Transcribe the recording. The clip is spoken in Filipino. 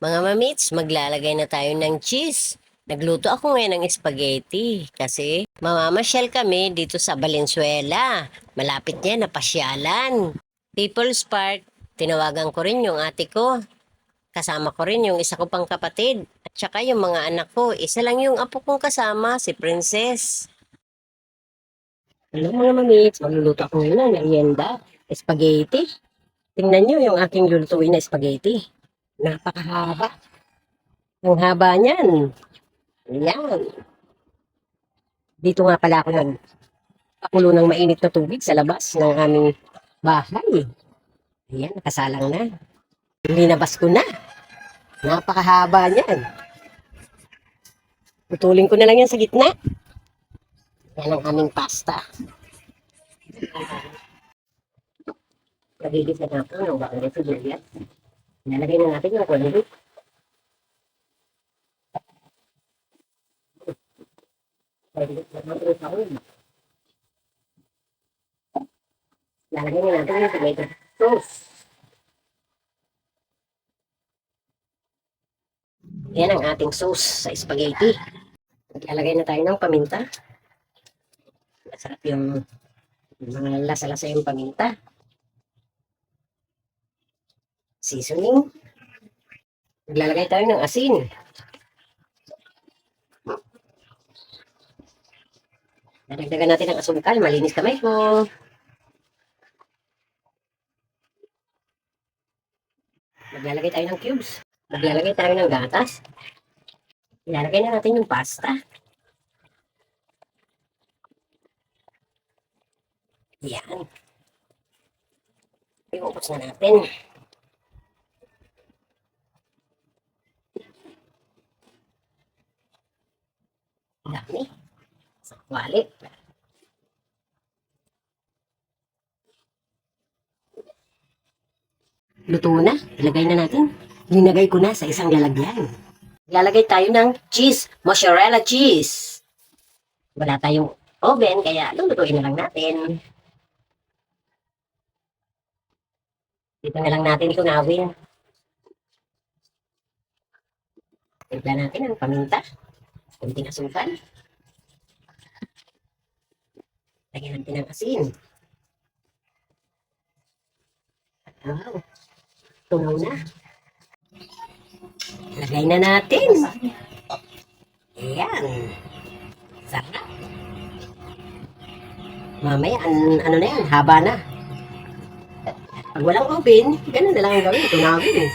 Mga mamits, maglalagay na tayo ng cheese. Nagluto ako ngayon ng spaghetti kasi mamamasyal kami dito sa Valenzuela. Malapit niya na pasyalan. People's Park, tinawagan ko rin yung ate ko. Kasama ko rin yung isa ko pang kapatid. At saka yung mga anak ko. Isa lang yung apo kong kasama, si Princess. Hello mga mamits, magluluto ako ngayon ng merienda. Spaghetti. Tingnan nyo yung aking lulutuin na spaghetti. Napakahaba. Ang haba niyan. Ayan. Dito nga pala ako nagpakulo ng mainit na tubig sa labas ng aming bahay. Ayan, nakasalang na. Linabas ko na. Napakahaba niyan. Putulin ko na lang yan sa gitna. Yan ang aming pasta. Nagigisa na ako ng bakal sa sibuyas. Nalagay na natin yung kundi. Lalagay na natin yung tomato sauce. Yan ang ating sauce sa spaghetti. Lalagay na tayo ng paminta. Masarap yung mga lasa-lasa yung paminta. Seasoning. Maglalagay tayo ng asin. Dadagdagan natin ng asukal. Malinis kamay ko. Maglalagay tayo ng cubes. Maglalagay tayo ng gatas. Ilalagay na natin yung pasta. Yan. Iuupos na natin. Dami. Sa kwali. Luto na. Ilagay na natin. Linagay ko na sa isang lalagyan. Lalagay tayo ng cheese. Mozzarella cheese. Wala tayong oven, kaya lulutuin na lang natin. Dito na lang natin tunawin. Timpla natin ang paminta. Kunting asukal. Lagyan natin ng asin. Wow. Tunaw na. Lagay na natin. Ayan. Sarap. Mamaya, ano na yan, haba na. Pag walang oven, ganun na lang ang gawin. Tunawin.